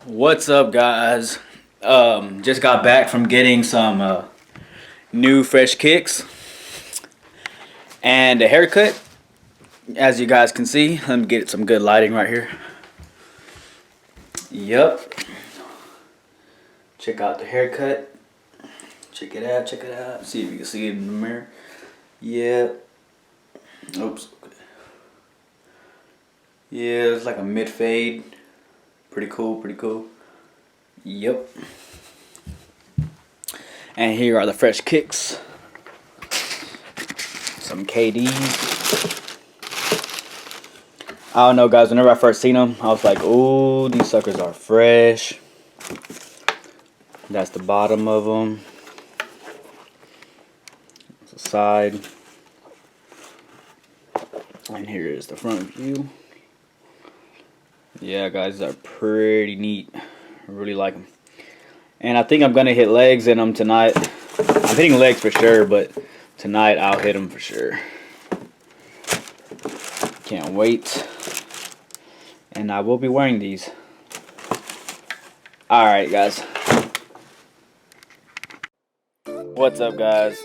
What's up, guys? Just got back from getting some new fresh kicks and a haircut. As you guys can see, let me get some good lighting right here. Yep. Check out the haircut. Check it out. Check it out. See if you can see it in the mirror. Yep. Oops. Yeah, it's like a mid fade. Pretty cool. Pretty cool. Yep. And here are the fresh kicks. Some KDs. I don't know, guys. Whenever I first seen them, I was like, "Ooh, these suckers are fresh." That's the bottom of them. That's the side. And here is the front view. Yeah, guys, these are pretty neat. I really like them. And I think I'm going to hit legs in them tonight. I'm hitting legs for sure, but tonight I'll hit them for sure. Can't wait. And I will be wearing these. Alright, guys. What's up, guys?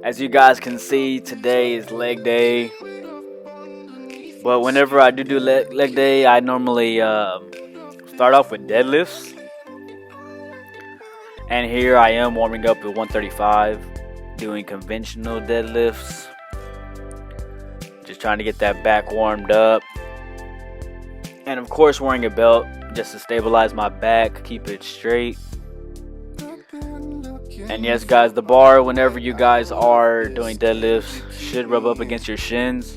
As you guys can see, today is leg day. But whenever I do leg day, I normally start off with deadlifts. And here I am warming up with 135, doing conventional deadlifts. Just trying to get that back warmed up. And of course wearing a belt just to stabilize my back, keep it straight. And yes, guys, the bar, whenever you guys are doing deadlifts, should rub up against your shins.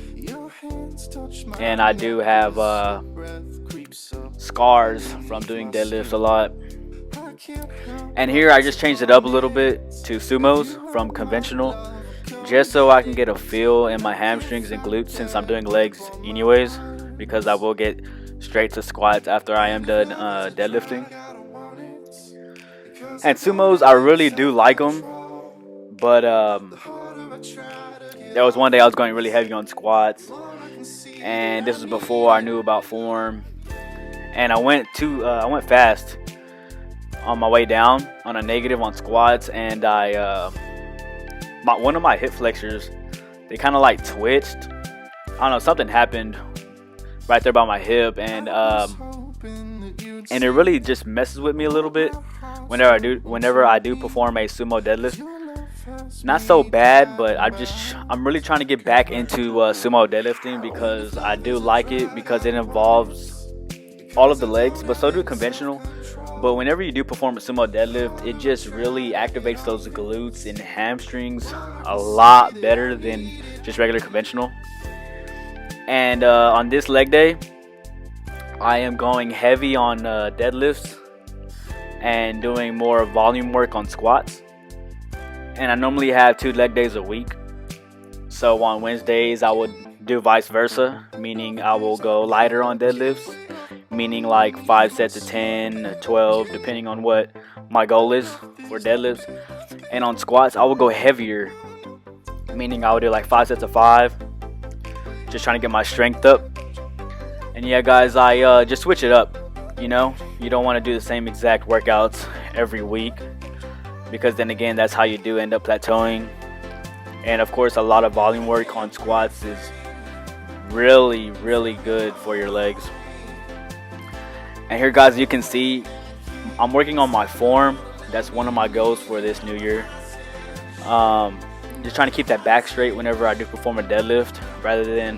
And I do have scars from doing deadlifts a lot. And here I just changed it up a little bit to sumos from conventional, just so I can get a feel in my hamstrings and glutes since I'm doing legs anyways, because I will get straight to squats after I am done deadlifting. And sumos, I really do like them, but there was one day I was going really heavy on squats, and this was before I knew about form, and I went fast on my way down on a negative on squats, and one of my hip flexors, they kind of like twitched. I don't know, something happened right there by my hip, and it really just messes with me a little bit whenever I do perform a sumo deadlift. Not so bad, but I'm really trying to get back into sumo deadlifting because I do like it, because it involves all of the legs, but so do conventional. But whenever you do perform a sumo deadlift, it just really activates those glutes and hamstrings a lot better than just regular conventional. And on this leg day, I am going heavy on deadlifts and doing more volume work on squats. And I normally have 2 leg days a week. So on Wednesdays, I would do vice versa, meaning I will go lighter on deadlifts, meaning like 5 sets of 10, 12, depending on what my goal is for deadlifts. And on squats, I will go heavier, meaning I would do like 5 sets of 5, just trying to get my strength up. And yeah, guys, I just switch it up. You know, you don't want to do the same exact workouts every week, because then again, that's how you do end up plateauing. And of course, a lot of volume work on squats is really, really good for your legs. And here, guys, you can see I'm working on my form. That's one of my goals for this new year. Just trying to keep that back straight whenever I do perform a deadlift, rather than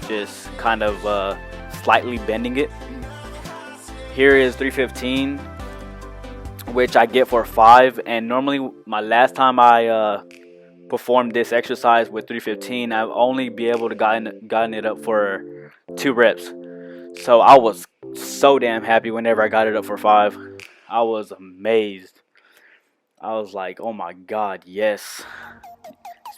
just kind of slightly bending it. Here is 315, which I get for 5. And normally, my last time I performed this exercise with 315, I've only be able to gotten it up for 2 reps. So I was so damn happy whenever I got it up for 5. I was amazed. I was like, oh my god, yes.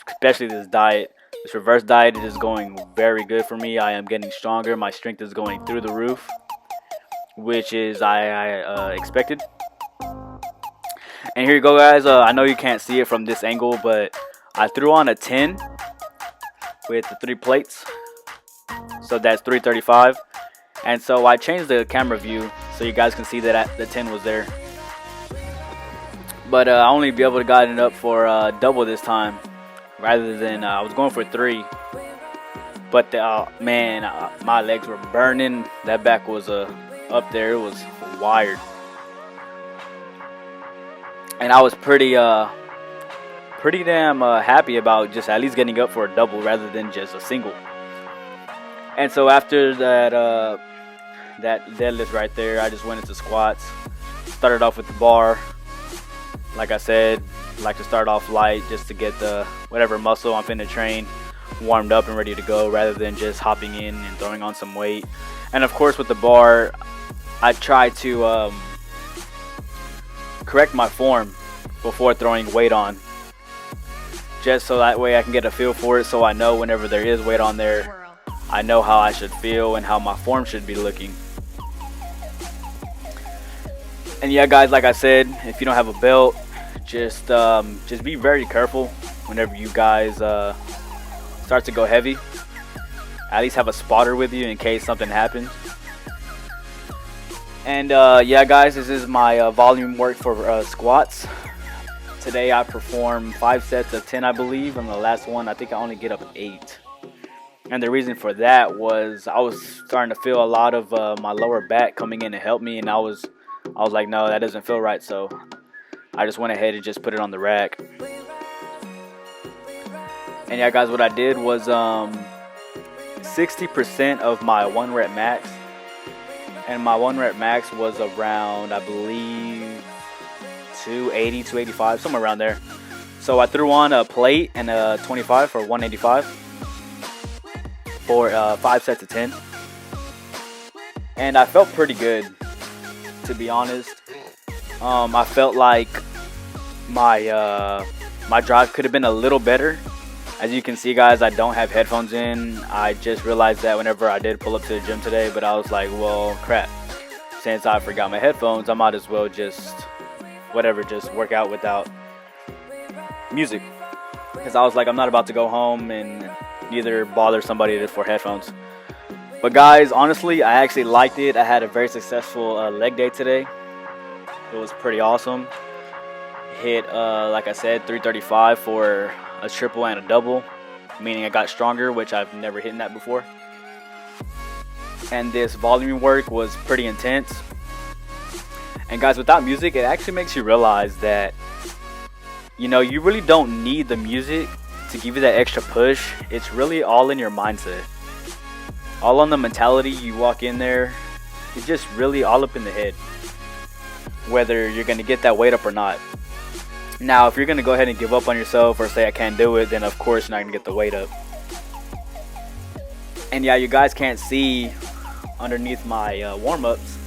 Especially this diet. This reverse diet is going very good for me. I am getting stronger. My strength is going through the roof, which is I expected. And here you go, guys. I know you can't see it from this angle, but I threw on a 10 with the 3 plates. So that's 335. And so I changed the camera view so you guys can see that the 10 was there. But I only be able to got it up for double this time, rather than I was going for 3. But man, my legs were burning. That back was up there. It was wired, and I was pretty damn happy about just at least getting up for a double rather than just a single. And so after that that deadlift right there, I just went into squats. Started off with the bar. Like I said, like to start off light just to get the whatever muscle I'm finna train warmed up and ready to go, rather than just hopping in and throwing on some weight. And of course with the bar, I try to correct my form before throwing weight on, just so that way I can get a feel for it, so I know whenever there is weight on there, I know how I should feel and how my form should be looking. And yeah guys, like I said, if you don't have a belt, just be very careful whenever you guys start to go heavy. At least have a spotter with you in case something happens. And yeah guys, this is my volume work for squats. Today I performed 5 sets of 10, I believe, and the last one I think I only get up 8. And the reason for that was I was starting to feel a lot of my lower back coming in to help me, and I was like, no, that doesn't feel right. So I just went ahead and just put it on the rack. And yeah guys, what I did was 60% of my 1 rep max, and my 1 rep max was around, I believe, 280, 285, somewhere around there. So I threw on a plate and a 25 for 185 for 5 sets of 10, and I felt pretty good, to be honest. I felt like my drive could have been a little better. As you can see guys, I don't have headphones in. I just realized that whenever I did pull up to the gym today, but I was like, well crap, since I forgot my headphones, I might as well just work out without music, because I was like, I'm not about to go home and neither bother somebody for headphones. But guys, honestly, I actually liked it. I had a very successful leg day today. It was pretty awesome. Hit like I said, 335 for a triple and a double, meaning I got stronger, which I've never hit that before. And this volume work was pretty intense. And guys, without music, it actually makes you realize that, you know, you really don't need the music to give you that extra push. It's really all in your mindset, all on the mentality. You walk in there, it's just really all up in the head, whether you're going to get that weight up or not. Now, if you're going to go ahead and give up on yourself or say I can't do it, then of course you're not going to get the weight up. And yeah, you guys can't see underneath my warm-ups,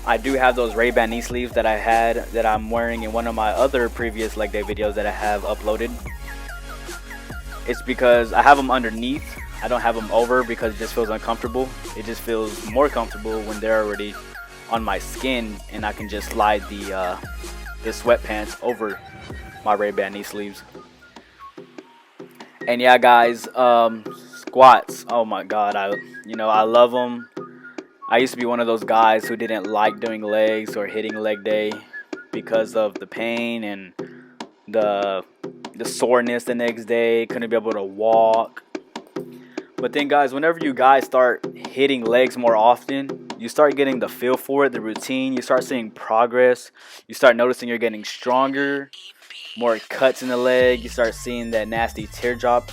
I do have those Ray-Ban knee sleeves that I'm wearing in one of my other previous leg day videos that I have uploaded. It's because I have them underneath. I don't have them over because it just feels uncomfortable. It just feels more comfortable when they're already on my skin and I can just slide the sweatpants over my Ray-Ban knee sleeves. And yeah guys, squats, oh my god, I love them. I used to be one of those guys who didn't like doing legs or hitting leg day because of the pain and the soreness the next day, couldn't be able to walk. But then guys, whenever you guys start hitting legs more often, you start getting the feel for it, the routine. You start seeing progress. You start noticing you're getting stronger, more cuts in the leg. You start seeing that nasty teardrop,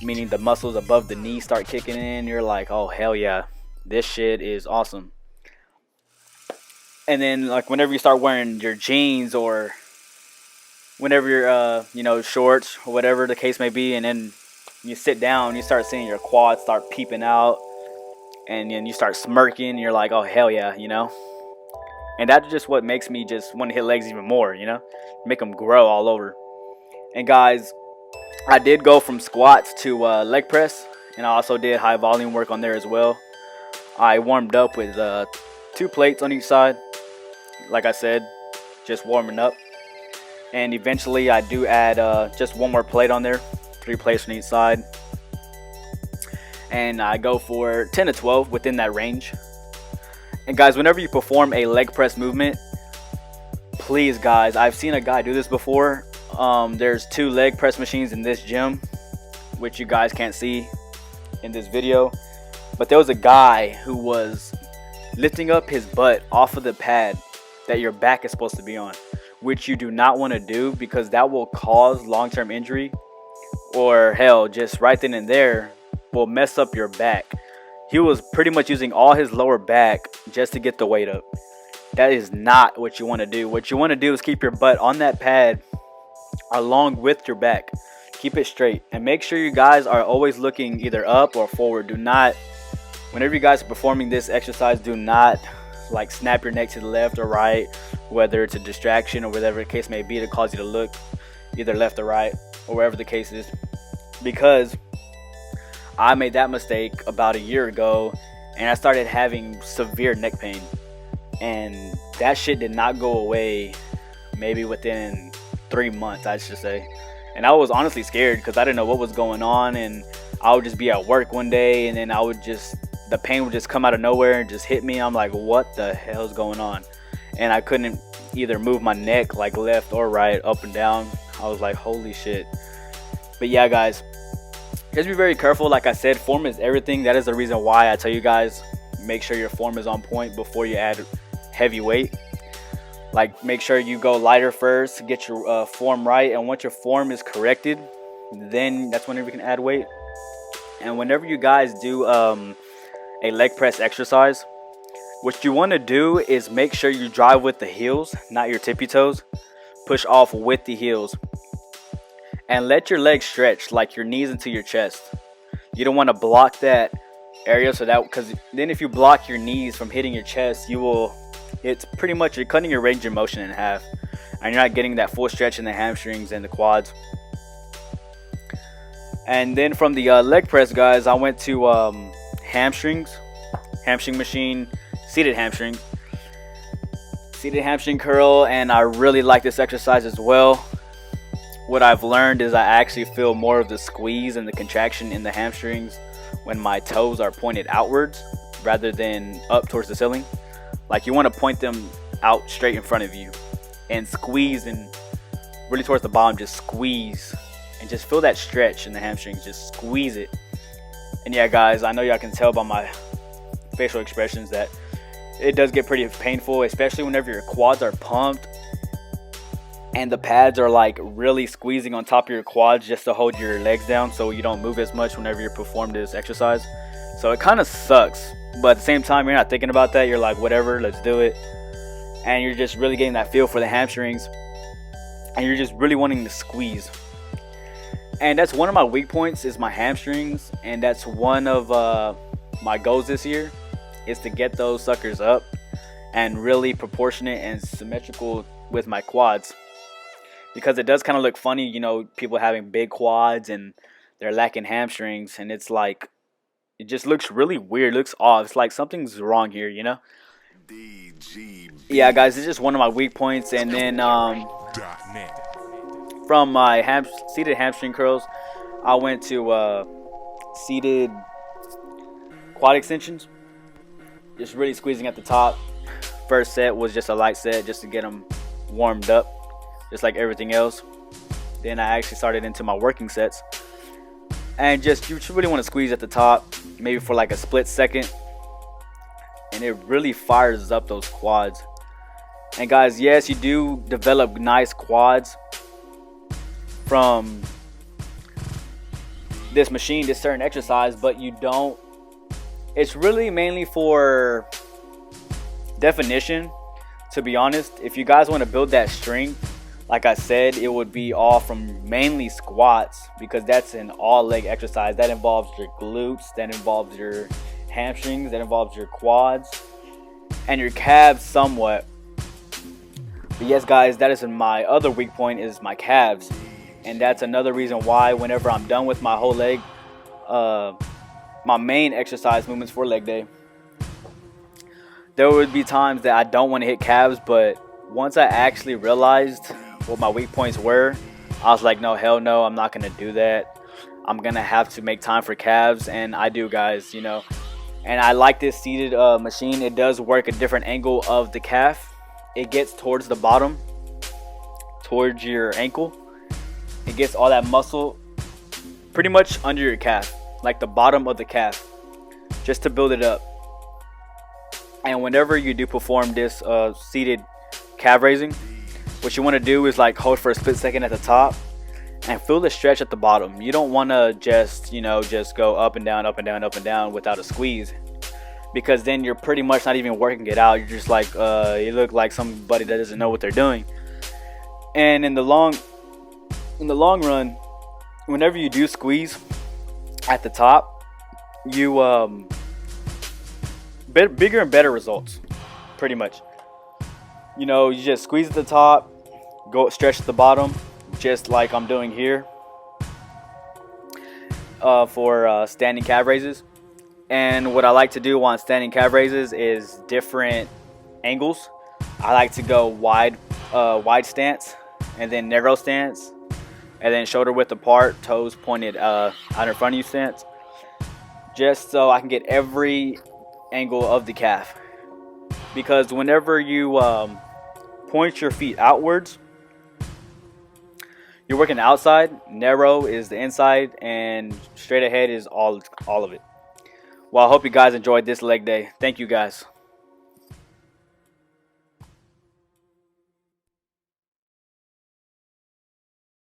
meaning the muscles above the knee start kicking in. You're like, oh hell yeah, this shit is awesome. And then like whenever you start wearing your jeans or whenever you're shorts or whatever the case may be, and then you sit down, you start seeing your quads start peeping out, and then you start smirking, and you're like, oh hell yeah, and that's just what makes me just want to hit legs even more, make them grow all over. And guys, I did go from squats to leg press, and I also did high volume work on there as well. I warmed up with 2 plates on each side, like I said, just warming up. And eventually I do add just 1 more plate on there, 3 plates on each side. and I go for 10 to 12 within that range. And guys, whenever you perform a leg press movement, please guys, I've seen a guy do this before. There's 2 leg press machines in this gym, which you guys can't see in this video, but there was a guy who was lifting up his butt off of the pad that your back is supposed to be on, which you do not want to do, because that will cause long-term injury, or hell, just right then and there will mess up your back. He was pretty much using all his lower back just to get the weight up. That is not what you want to do. What you want to do is keep your butt on that pad along with your back. Keep it straight, and make sure you guys are always looking either up or forward. Do not, whenever you guys are performing this exercise, do not like snap your neck to the left or right, whether it's a distraction or whatever the case may be to cause you to look either left or right, or wherever the case is. Because I made that mistake about a year ago, and I started having severe neck pain, and that shit did not go away maybe within 3 months, I should say. And I was honestly scared because I didn't know what was going on, and I would just be at work one day, and then the pain would just come out of nowhere and just hit me. I'm like, what the hell is going on? And I couldn't either move my neck like left or right, up and down. I was like, holy shit. But yeah guys, just be very careful. Like I said, form is everything. That is the reason why I tell you guys, make sure your form is on point before you add heavy weight. Like, make sure you go lighter first, get your form right, and once your form is corrected, then that's whenever you can add weight. And whenever you guys do a leg press exercise, what you want to do is make sure you drive with the heels, not your tippy toes. Push off with the heels, and let your legs stretch like your knees into your chest. You don't want to block that area, so that, because then if you block your knees from hitting your chest, it's pretty much, you're cutting your range of motion in half, and you're not getting that full stretch in the hamstrings and the quads. And then from the leg press, guys, I went to hamstring machine, seated hamstring curl, and I really like this exercise as well. What I've learned is I actually feel more of the squeeze and the contraction in the hamstrings when my toes are pointed outwards rather than up towards the ceiling. Like, you want to point them out straight in front of you and squeeze, and really towards the bottom, just squeeze and just feel that stretch in the hamstrings. Just squeeze it. And yeah guys, I know y'all can tell by my facial expressions that it does get pretty painful, especially whenever your quads are pumped and the pads are like really squeezing on top of your quads just to hold your legs down so you don't move as much whenever you perform this exercise. So it kind of sucks, but at the same time, you're not thinking about that. You're like, whatever, let's do it. And you're just really getting that feel for the hamstrings, and you're just really wanting to squeeze. And that's one of my weak points, is my hamstrings, and that's one of my goals this year, is to get those suckers up and really proportionate and symmetrical with my quads. Because it does kind of look funny, you know, people having big quads and they're lacking hamstrings, and it's like, it just looks really weird, it looks off. It's like something's wrong here, you know? Yeah, guys, it's just one of my weak points. And then from my seated hamstring curls, I went to seated quad extensions. Just really squeezing at the top. First set was just a light set just to get them warmed up, just like everything else. Then I actually started into my working sets. And just, you really want to squeeze at the top, maybe for like a split second. And it really fires up those quads. And guys, yes, you do develop nice quads from this machine, this certain exercise, but you don't. It's really mainly for definition, to be honest. If you guys want to build that strength, like I said, it would be all from mainly squats, because that's an all leg exercise. That involves your glutes, that involves your hamstrings, that involves your quads and your calves somewhat. But yes guys, that is my other weak point, is my calves. And that's another reason why whenever I'm done with my whole leg, my main exercise movements for leg day, there would be times that I don't want to hit calves. But once I actually realized what my weak points were, I was like, no, hell no, I'm not going to do that. I'm gonna have to make time for calves, and I do, guys, you know. And I like this seated machine. It does work a different angle of the calf. It gets towards the bottom, towards your ankle. It gets all that muscle pretty much under your calf, like the bottom of the calf, just to build it up. And whenever you do perform this seated calf raising, what you want to do is like hold for a split second at the top and feel the stretch at the bottom. You don't want to just, you know, just go up and down, up and down, up and down without a squeeze, because then you're pretty much not even working it out. You're just like, you look like somebody that doesn't know what they're doing. And in the long run, whenever you do squeeze at the top, you bigger and better results, pretty much. You know, you just squeeze at the top, go stretch at the bottom, just like I'm doing here for standing calf raises. And what I like to do on standing calf raises is different angles. I like to go wide stance, and then narrow stance, and then shoulder width apart, toes pointed out in front of you stance, just so I can get every angle of the calf. Because whenever you point your feet outwards, you're working the outside, narrow is the inside, and straight ahead is all of it. Well, I hope you guys enjoyed this leg day. Thank you, guys.